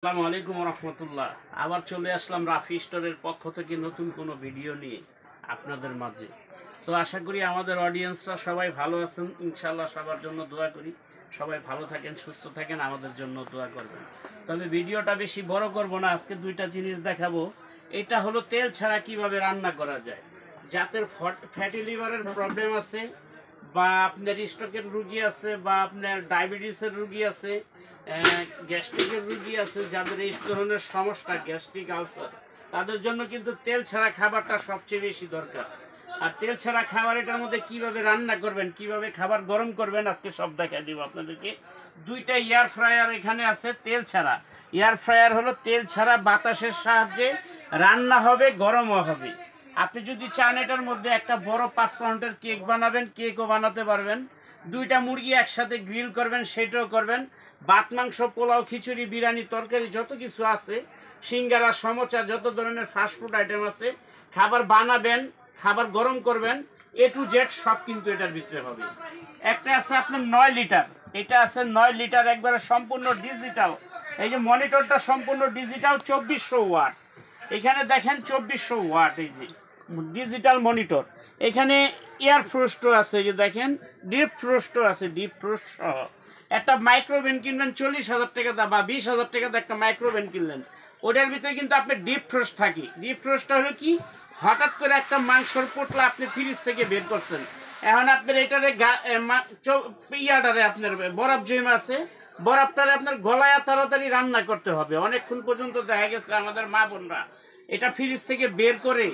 আসসালামু আলাইকুম রহমতুল্লাহ। আবার চলে আসলাম রাফি স্টোরের পক্ষ থেকে নতুন কোনো ভিডিও নিয়ে আপনাদের মাঝে। তো আশা করি আমাদের অডিয়েন্সরা সবাই ভালো আছেন, ইনশাল্লাহ সবার জন্য দোয়া করি। সবাই ভালো থাকেন, সুস্থ থাকেন, আমাদের জন্য দোয়া করবেন। তবে ভিডিওটা বেশি বড় করব না, আজকে দুইটা জিনিস দেখাবো। এটা হলো তেল ছাড়া কিভাবে রান্না করা যায়। যাদের ফ্যাটি লিভারের প্রবলেম আছে, বা আপনার স্ট্রোকের রুগী আছে, বা আপনার ডায়াবেটিসের রুগী আছে, গ্যাস্ট্রিকের রুগী আছে, যাদের এই ধরনের সমস্যা গ্যাস্ট্রিক আলসার, তাদের জন্য কিন্তু তেল ছাড়া খাবারটা সবচেয়ে বেশি দরকার। আর তেল ছাড়া খাবার এটার মধ্যে কিভাবে রান্না করবেন, কিভাবে খাবার গরম করবেন, আজকে সব দেখা দিব আপনাদেরকে। দুইটা এয়ার ফ্রায়ার এখানে আছে তেল ছাড়া। এয়ার ফ্রায়ার হলো তেল ছাড়া বাতাসের সাহায্যে রান্না হবে, গরমও হবে। আপনি যদি চান এটার মধ্যে একটা বড় 5 পাউন্ডের কেক বানাবেন, কেকও বানাতে পারবেন। দুইটা মুরগি একসাথে গ্রিল করবেন, সেটাও করবেন। ভাত, মাংস, পোলাও, খিচুড়ি, বিরিয়ানি, তরকারি যত কিছু আছে, সিঙ্গারা, সমোসা, যত ধরনের ফাস্টফুড আইটেম আছে, খাবার বানাবেন, খাবার গরম করবেন, A to Z সব কিন্তু এটার ভিতরে হবে। একটা আছে আপনার 9 লিটার, এটা আছে 9 লিটার, একবারে সম্পূর্ণ ডিজিটাল। এই যে মনিটরটা সম্পূর্ণ ডিজিটাল, 2400 ওয়াট। এখানে দেখেন 2400 ওয়াট, এই যে ডিজিটাল মনিটর। এখানে এয়ার ফ্রোস্টও আছে, এই যে দেখেন ডিপ ফ্রোস্টও আছে, ডিপ ফ্রোস্ট সহ। একটা মাইক্রোওভেন কিনবেন 40,000 টাকা দা, বা 20,000 টাকা একটা মাইক্রোওভেন কিনলেন, ওটার ভিতরে কিন্তু আপনার ডিপ ফ্রোস্ট থাকে। ডিপ ফ্রোস্টটা হলো কি, হঠাৎ করে একটা মাংসর পোটলা আপনি ফ্রিজ থেকে বের করছেন, এখন আপনার এটারে ইয়াটারে আপনার বরফ জমে আছে, বরফটারে আপনার গলায় তাড়াতাড়ি রান্না করতে হবে। অনেকক্ষণ পর্যন্ত দেখা গেছে আমাদের মা বোনরা এটা ফ্রিজ থেকে বের করে,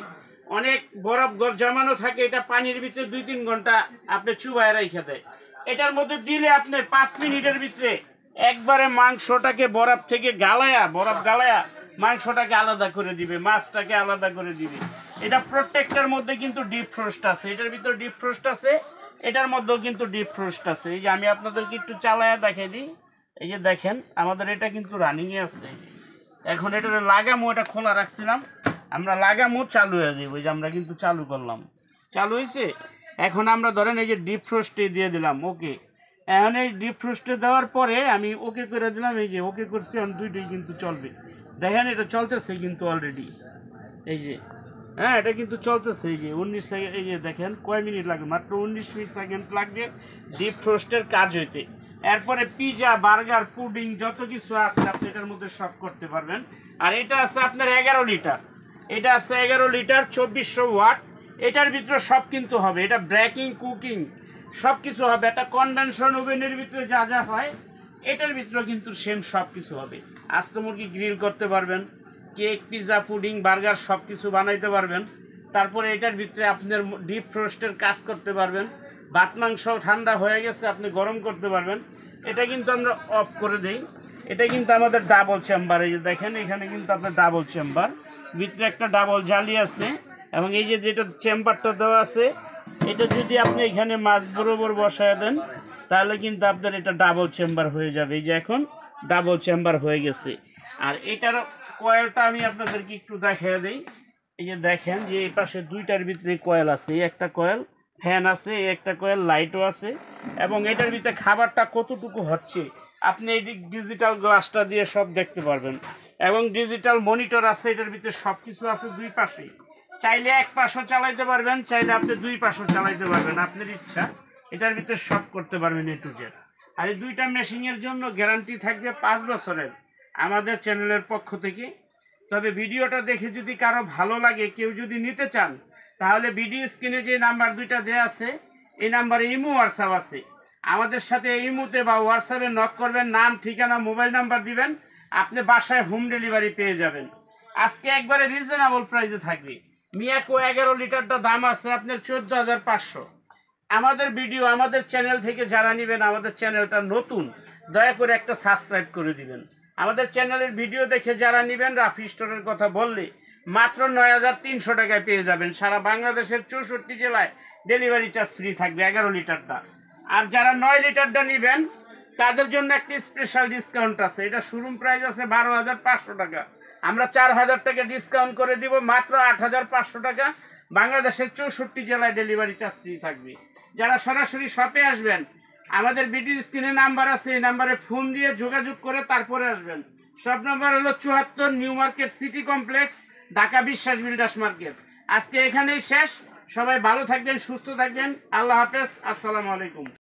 অনেক বরফ জমানো থাকে, এটা পানির ভিতরে 2-3 ঘন্টা আপনি চুবায় রেখে দেয়। এটার মধ্যে দিলে আপনি 5 মিনিটের ভিতরে একবারে মাংসটাকে বরফ থেকে বরফ গালায়া মাংসটাকে আলাদা করে দিবে, মাছটাকে আলাদা করে দিবে। এটা প্রত্যেকটার মধ্যে কিন্তু ডিপ ফ্রোস্ট আছে, এটার ভিতরে ডিপ ফ্রোস্ট আছে, এটার মধ্যেও কিন্তু ডিপ ফ্রোস্ট আছে। এই যে আমি আপনাদেরকে একটু চালায়া দেখাই দিই। এই যে দেখেন আমাদের এটা কিন্তু রানিংয়ে আছে। এখন এটা লাগামো, এটা খোলা রাখছিলাম, আমরা লাগামো, চালু হয়ে যাবো। এই যে আমরা কিন্তু চালু করলাম, চালু হয়েছে। এখন আমরা ধরেন এই যে ডিপ ফ্রোস্টে দিয়ে দিলাম, ওকে। এখন এই ডিপ ফ্রোস্টে দেওয়ার পরে আমি ওকে করে দিলাম, এই যে ওকে করছি। এখন দুইটাই কিন্তু চলবে, দেখেন এটা চলতেছে কিন্তু অলরেডি। এই যে হ্যাঁ, এটা কিন্তু চলতেছে। এই যে 19 সেকেন্ড, এই যে দেখেন কয় মিনিট লাগবে, মাত্র 19 সেকেন্ড লাগবে ডিপ ফ্রোস্টের কাজ হইতে। এরপরে পিজা, বার্গার, পুডিং যত কিছু আছে আপনি এটার মধ্যে সব করতে পারবেন। আর এটা আছে আপনার 11 লিটার, এটা আছে 11 লিটার, 2400 ওয়াট। এটার ভিতরে সব কিন্তু হবে, এটা ব্রেকিং, কুকিং সব কিছু হবে। একটা কনভেনশন ওভেনের ভিতরে যা যা হয়, এটার ভিতরে কিন্তু সেম সব কিছু হবে। আস্ত মুরগি গ্রিল করতে পারবেন, কেক, পিজা, পুডিং, বার্গার সব কিছু বানাইতে পারবেন। তারপরে এটার ভিতরে আপনার ডিপ ফ্রোস্টের কাজ করতে পারবেন। ভাত, মাংস ঠান্ডা হয়ে গেছে আপনি গরম করতে পারবেন। এটা কিন্তু আমরা অফ করে দেই। এটা কিন্তু আমাদের ডাবল চেম্বার, এই যে দেখেন এখানে কিন্তু আপনার ডাবল চেম্বার, ভিতরে একটা ডাবল জালি আছে। এবং এই যে যেটা চেম্বারটা দেওয়া আছে, এটা যদি আপনি এখানে মাছ বরাবর বসায় দেন, তাহলে কিন্তু আপনার এটা ডাবল চেম্বার হয়ে যাবে। এই যে এখন ডাবল চেম্বার হয়ে গেছে। আর এটার কয়েলটা আমি আপনাদেরকে একটু দেখিয়ে দিই। এই যে দেখেন যে এই পাশে দুইটার ভিতরে কয়েল আছে, এই একটা কয়েল, ফ্যান আছে, এই একটা কয়েল, লাইটও আছে। এবং এটার ভিতরে খাবারটা কতটুকু হচ্ছে আপনি এই ডিজিটাল গ্লাসটা দিয়ে সব দেখতে পারবেন। এবং ডিজিটাল মনিটর আছে, এটার ভিতরে সব কিছু আছে দুই পাশেই। চাইলে এক পাশও চালাইতে পারবেন, চাইলে আপনি দুই পাশও চালাইতে পারবেন, আপনার ইচ্ছা। এটার ভিতরে সব করতে পারবেন A to Z। আর এই দুইটা মেশিনের জন্য গ্যারান্টি থাকবে 5 বছরের আমাদের চ্যানেলের পক্ষ থেকে। তবে ভিডিওটা দেখে যদি কারো ভালো লাগে, কেউ যদি নিতে চান, তাহলে ভিডিও স্ক্রিনে যে নাম্বার দুইটা দেওয়া আছে, এই নাম্বারে ইমো, হোয়াটসঅ্যাপ আছে। আমাদের সাথে ইমোতে বা হোয়াটসঅ্যাপে নক করবেন, নাম, ঠিকানা, মোবাইল নাম্বার দিবেন, আপনি বাসায় হোম ডেলিভারি পেয়ে যাবেন। আজকে একবারে রিজনেবল প্রাইসে থাকবে। মিয়াকো 11 লিটারটা দাম আছে আপনার 14,500। আমাদের ভিডিও আমাদের চ্যানেল থেকে যারা নেবেন, আমাদের চ্যানেলটা নতুন, দয়া করে একটা সাবস্ক্রাইব করে দিবেন। আমাদের চ্যানেলের ভিডিও দেখে যারা নেবেন, রাফি স্টোরের কথা বললে মাত্র 9,300 টাকায় পেয়ে যাবেন। সারা বাংলাদেশের 64 জেলায় ডেলিভারি চার্জ ফ্রি থাকবে 11 লিটারটা। আর যারা 9 লিটারটা নেবেন, তাদের জন্য একটি স্পেশাল ডিসকাউন্ট আছে। এটা শোরুম প্রাইস আছে 12,500 টাকা, আমরা 4,000 টাকা ডিসকাউন্ট করে দিব, মাত্র 8,500 টাকা। বাংলাদেশের 64 জেলায় ডেলিভারি চার্জ ফ্রি থাকবে। যারা সরাসরি শপে আসবেন, আমাদের ভিডিও স্ক্রিনে নাম্বার আছে, এই নাম্বারে ফোন দিয়ে যোগাযোগ করে তারপরে আসবেন। শপ নাম্বার হলো 74, new market city complex, Dhaka বিশ্বাস বিল্ডার্স মার্কেট। আজকে এখানেই শেষ। সবাই ভালো থাকবেন, সুস্থ থাকবেন। আল্লাহ হাফেজ, আসসালামু আলাইকুম।